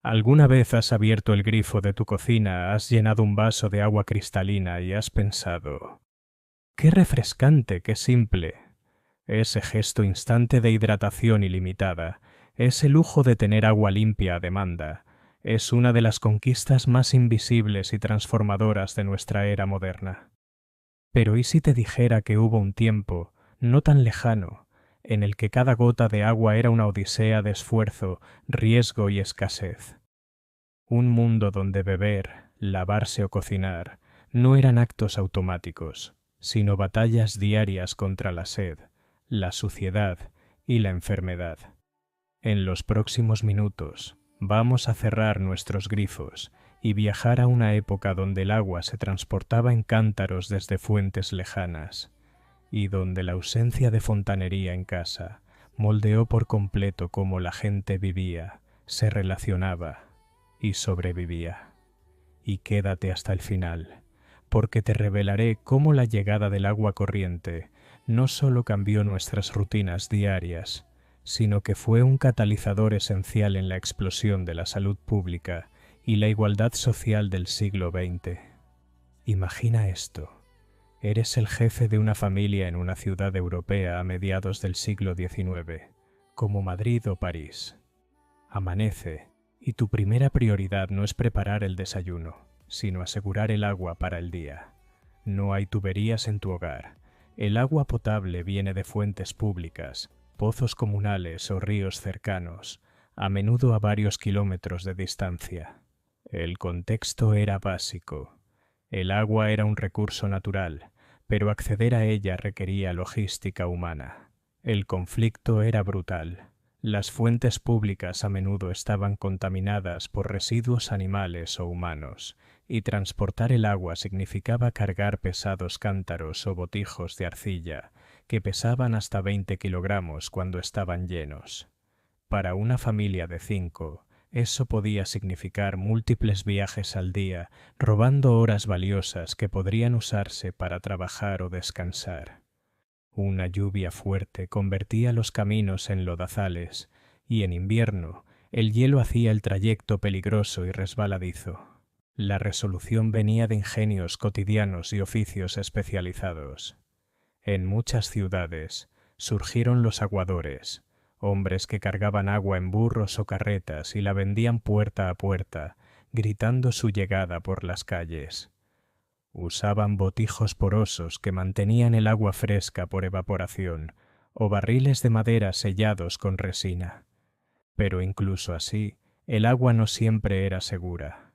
¿Alguna vez has abierto el grifo de tu cocina, has llenado un vaso de agua cristalina y has pensado, qué refrescante, qué simple? Ese gesto instante de hidratación ilimitada, ese lujo de tener agua limpia a demanda, es una de las conquistas más invisibles y transformadoras de nuestra era moderna. Pero ¿y si te dijera que hubo un tiempo, no tan lejano, en el que cada gota de agua era una odisea de esfuerzo, riesgo y escasez? Un mundo donde beber, lavarse o cocinar no eran actos automáticos, sino batallas diarias contra la sed, la suciedad y la enfermedad. En los próximos minutos vamos a cerrar nuestros grifos y viajar a una época donde el agua se transportaba en cántaros desde fuentes lejanas y donde la ausencia de fontanería en casa moldeó por completo cómo la gente vivía, se relacionaba y sobrevivía. Y quédate hasta el final, porque te revelaré cómo la llegada del agua corriente no solo cambió nuestras rutinas diarias, sino que fue un catalizador esencial en la explosión de la salud pública y la igualdad social del siglo XX. Imagina esto. Eres el jefe de una familia en una ciudad europea a mediados del siglo XIX, como Madrid o París. Amanece, y tu primera prioridad no es preparar el desayuno, sino asegurar el agua para el día. No hay tuberías en tu hogar. El agua potable viene de fuentes públicas, pozos comunales o ríos cercanos, a menudo a varios kilómetros de distancia. El contexto era básico. El agua era un recurso natural, pero acceder a ella requería logística humana. El conflicto era brutal. Las fuentes públicas a menudo estaban contaminadas por residuos animales o humanos, y transportar el agua significaba cargar pesados cántaros o botijos de arcilla, que pesaban hasta 20 kilogramos cuando estaban llenos. Para una familia de 5, eso podía significar múltiples viajes al día, robando horas valiosas que podrían usarse para trabajar o descansar. Una lluvia fuerte convertía los caminos en lodazales, y en invierno el hielo hacía el trayecto peligroso y resbaladizo. La resolución venía de ingenios cotidianos y oficios especializados. En muchas ciudades surgieron los aguadores, hombres que cargaban agua en burros o carretas y la vendían puerta a puerta, gritando su llegada por las calles. Usaban botijos porosos que mantenían el agua fresca por evaporación, o barriles de madera sellados con resina. Pero incluso así, el agua no siempre era segura.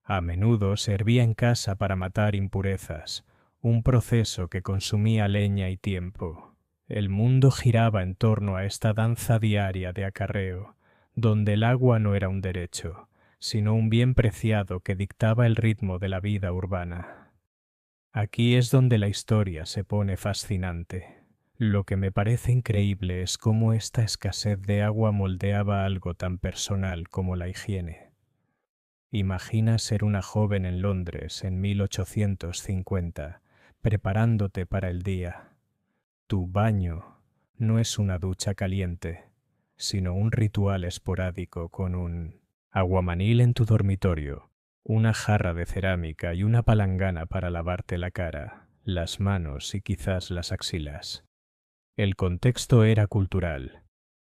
A menudo se hervía en casa para matar impurezas, un proceso que consumía leña y tiempo. El mundo giraba en torno a esta danza diaria de acarreo, donde el agua no era un derecho, sino un bien preciado que dictaba el ritmo de la vida urbana. Aquí es donde la historia se pone fascinante. Lo que me parece increíble es cómo esta escasez de agua moldeaba algo tan personal como la higiene. Imagina ser una joven en Londres en 1850, preparándote para el día. Tu baño no es una ducha caliente, sino un ritual esporádico con un aguamanil en tu dormitorio, una jarra de cerámica y una palangana para lavarte la cara, las manos y quizás las axilas. El contexto era cultural.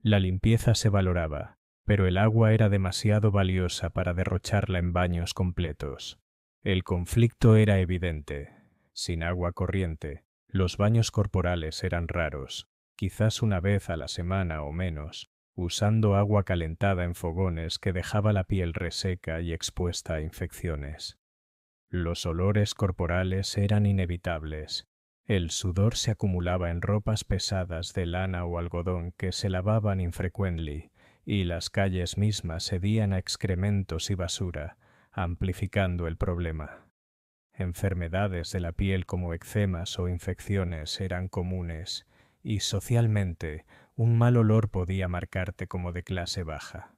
La limpieza se valoraba, pero el agua era demasiado valiosa para derrocharla en baños completos. El conflicto era evidente. Sin agua corriente, los baños corporales eran raros, quizás una vez a la semana o menos, usando agua calentada en fogones que dejaba la piel reseca y expuesta a infecciones. Los olores corporales eran inevitables. El sudor se acumulaba en ropas pesadas de lana o algodón que se lavaban infrecuently, y las calles mismas cedían a excrementos y basura, amplificando el problema. Enfermedades de la piel como eczemas o infecciones eran comunes, y socialmente un mal olor podía marcarte como de clase baja.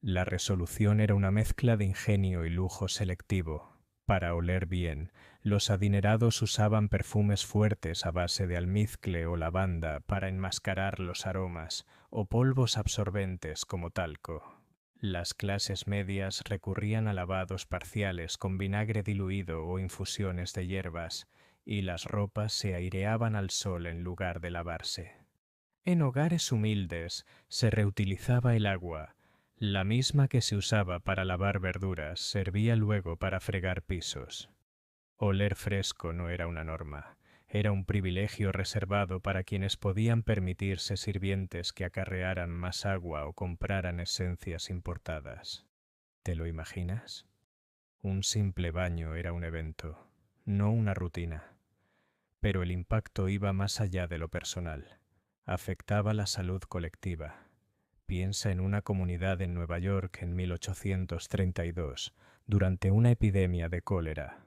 La resolución era una mezcla de ingenio y lujo selectivo. Para oler bien, los adinerados usaban perfumes fuertes a base de almizcle o lavanda para enmascarar los aromas, o polvos absorbentes como talco. Las clases medias recurrían a lavados parciales con vinagre diluido o infusiones de hierbas, y las ropas se aireaban al sol en lugar de lavarse. En hogares humildes se reutilizaba el agua. La misma que se usaba para lavar verduras servía luego para fregar pisos. Oler fresco no era una norma, era un privilegio reservado para quienes podían permitirse sirvientes que acarrearan más agua o compraran esencias importadas. ¿Te lo imaginas? Un simple baño era un evento, no una rutina. Pero el impacto iba más allá de lo personal. Afectaba la salud colectiva. Piensa en una comunidad en Nueva York en 1832, durante una epidemia de cólera.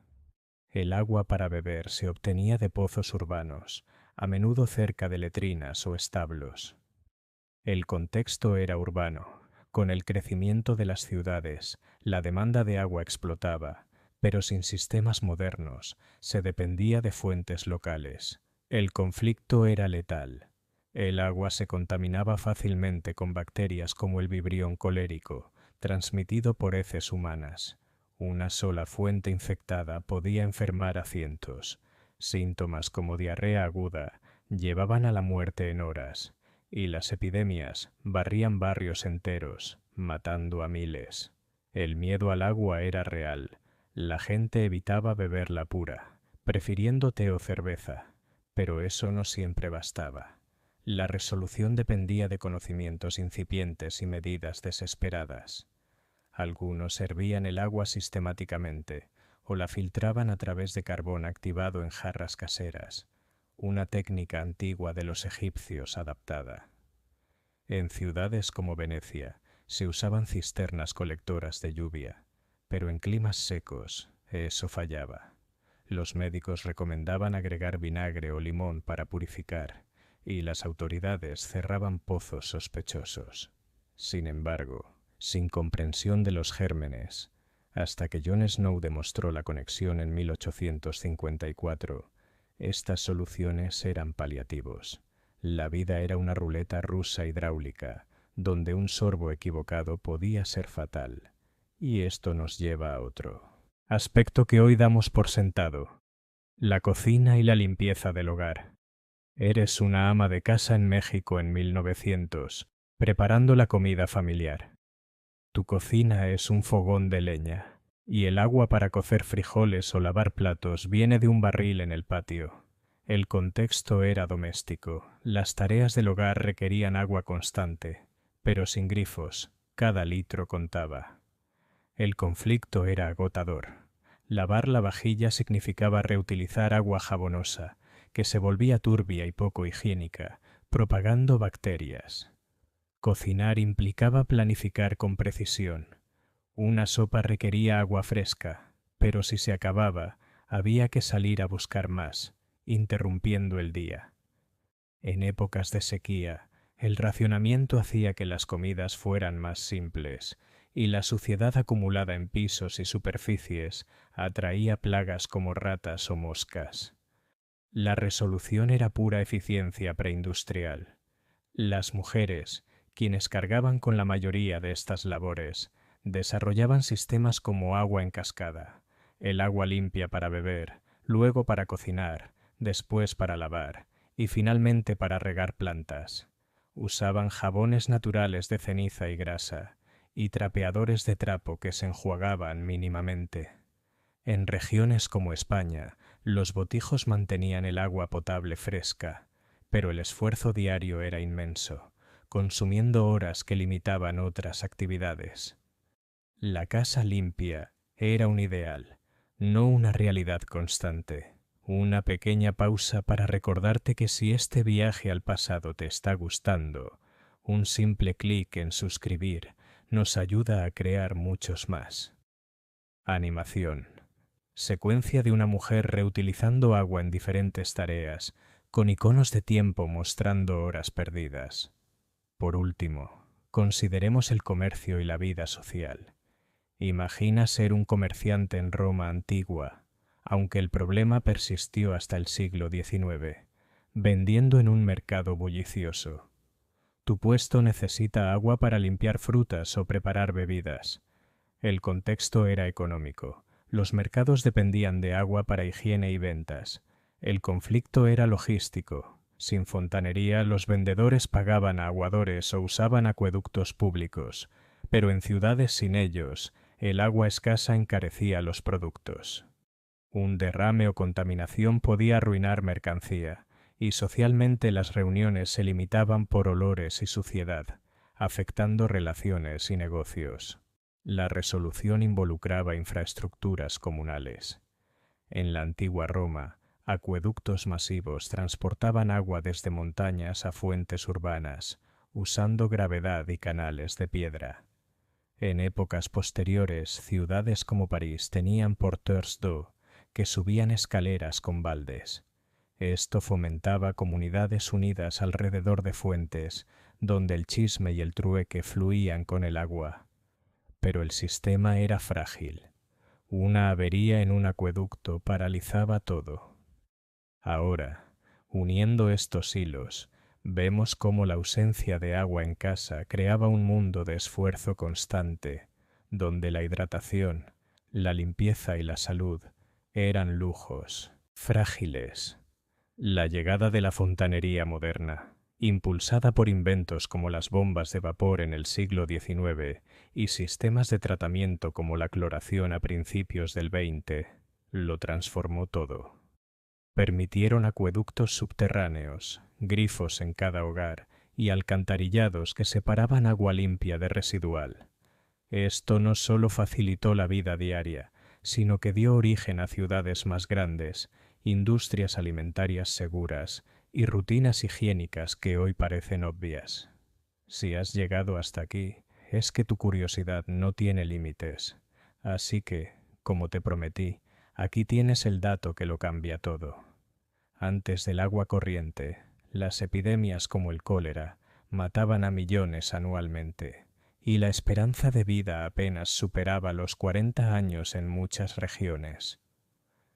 El agua para beber se obtenía de pozos urbanos, a menudo cerca de letrinas o establos. El contexto era urbano. Con el crecimiento de las ciudades, la demanda de agua explotaba, pero sin sistemas modernos, se dependía de fuentes locales. El conflicto era letal. El agua se contaminaba fácilmente con bacterias como el vibrión colérico, transmitido por heces humanas. Una sola fuente infectada podía enfermar a cientos. Síntomas como diarrea aguda llevaban a la muerte en horas, y las epidemias barrían barrios enteros, matando a miles. El miedo al agua era real. La gente evitaba beberla pura, prefiriendo té o cerveza, pero eso no siempre bastaba. La resolución dependía de conocimientos incipientes y medidas desesperadas. Algunos hervían el agua sistemáticamente o la filtraban a través de carbón activado en jarras caseras, una técnica antigua de los egipcios adaptada. En ciudades como Venecia se usaban cisternas colectoras de lluvia, pero en climas secos eso fallaba. Los médicos recomendaban agregar vinagre o limón para purificar, y las autoridades cerraban pozos sospechosos. Sin embargo, sin comprensión de los gérmenes, hasta que John Snow demostró la conexión en 1854, estas soluciones eran paliativos. La vida era una ruleta rusa hidráulica, donde un sorbo equivocado podía ser fatal. Y esto nos lleva a otro aspecto que hoy damos por sentado: la cocina y la limpieza del hogar. Eres una ama de casa en México en 1900, preparando la comida familiar. Tu cocina es un fogón de leña, y el agua para cocer frijoles o lavar platos viene de un barril en el patio. El contexto era doméstico. Las tareas del hogar requerían agua constante, pero sin grifos. Cada litro contaba. El conflicto era agotador. Lavar la vajilla significaba reutilizar agua jabonosa, que se volvía turbia y poco higiénica, propagando bacterias. Cocinar implicaba planificar con precisión. Una sopa requería agua fresca, pero si se acababa, había que salir a buscar más, interrumpiendo el día. En épocas de sequía, el racionamiento hacía que las comidas fueran más simples, y la suciedad acumulada en pisos y superficies atraía plagas como ratas o moscas. La resolución era pura eficiencia preindustrial. Las mujeres, quienes cargaban con la mayoría de estas labores, desarrollaban sistemas como agua en cascada, el agua limpia para beber, luego para cocinar, después para lavar y finalmente para regar plantas. Usaban jabones naturales de ceniza y grasa y trapeadores de trapo que se enjuagaban mínimamente. En regiones como España, los botijos mantenían el agua potable fresca, pero el esfuerzo diario era inmenso, consumiendo horas que limitaban otras actividades. La casa limpia era un ideal, no una realidad constante. Una pequeña pausa para recordarte que si este viaje al pasado te está gustando, un simple clic en suscribir nos ayuda a crear muchos más. Animación. Secuencia de una mujer reutilizando agua en diferentes tareas, con iconos de tiempo mostrando horas perdidas. Por último, consideremos el comercio y la vida social. Imagina ser un comerciante en Roma antigua, aunque el problema persistió hasta el siglo XIX, vendiendo en un mercado bullicioso. Tu puesto necesita agua para limpiar frutas o preparar bebidas. El contexto era económico. Los mercados dependían de agua para higiene y ventas. El conflicto era logístico. Sin fontanería, los vendedores pagaban a aguadores o usaban acueductos públicos, pero en ciudades sin ellos, el agua escasa encarecía los productos. Un derrame o contaminación podía arruinar mercancía, y socialmente las reuniones se limitaban por olores y suciedad, afectando relaciones y negocios. La resolución involucraba infraestructuras comunales. En la antigua Roma, acueductos masivos transportaban agua desde montañas a fuentes urbanas, usando gravedad y canales de piedra. En épocas posteriores, ciudades como París tenían porteurs d'eau, que subían escaleras con baldes. Esto fomentaba comunidades unidas alrededor de fuentes, donde el chisme y el trueque fluían con el agua. Pero el sistema era frágil. Una avería en un acueducto paralizaba todo. Ahora, uniendo estos hilos, vemos cómo la ausencia de agua en casa creaba un mundo de esfuerzo constante, donde la hidratación, la limpieza y la salud eran lujos frágiles. La llegada de la fontanería moderna, impulsada por inventos como las bombas de vapor en el siglo XIX y sistemas de tratamiento como la cloración a principios del XX, lo transformó todo. Permitieron acueductos subterráneos, grifos en cada hogar y alcantarillados que separaban agua limpia de residual. Esto no solo facilitó la vida diaria, sino que dio origen a ciudades más grandes, industrias alimentarias seguras y rutinas higiénicas que hoy parecen obvias. Si has llegado hasta aquí, es que tu curiosidad no tiene límites. Así que, como te prometí, aquí tienes el dato que lo cambia todo. Antes del agua corriente, las epidemias como el cólera mataban a millones anualmente, y la esperanza de vida apenas superaba los 40 años en muchas regiones.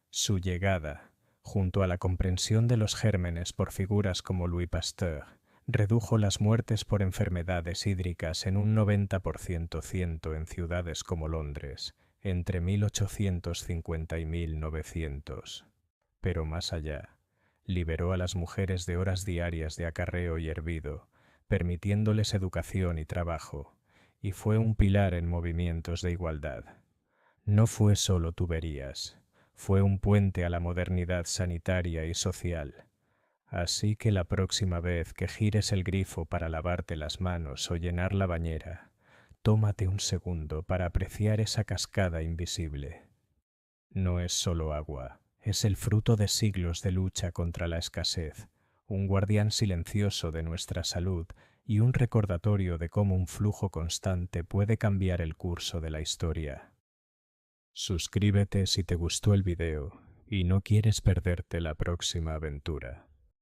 Su llegada, junto a la comprensión de los gérmenes por figuras como Louis Pasteur, redujo las muertes por enfermedades hídricas en un 90% en ciudades como Londres, entre 1850 y 1900. Pero más allá, liberó a las mujeres de horas diarias de acarreo y hervido, permitiéndoles educación y trabajo, y fue un pilar en movimientos de igualdad. No fue solo tuberías, fue un puente a la modernidad sanitaria y social. Así que la próxima vez que gires el grifo para lavarte las manos o llenar la bañera, tómate un segundo para apreciar esa cascada invisible. No es solo agua, es el fruto de siglos de lucha contra la escasez, un guardián silencioso de nuestra salud y un recordatorio de cómo un flujo constante puede cambiar el curso de la historia. Suscríbete si te gustó el video y no quieres perderte la próxima aventura.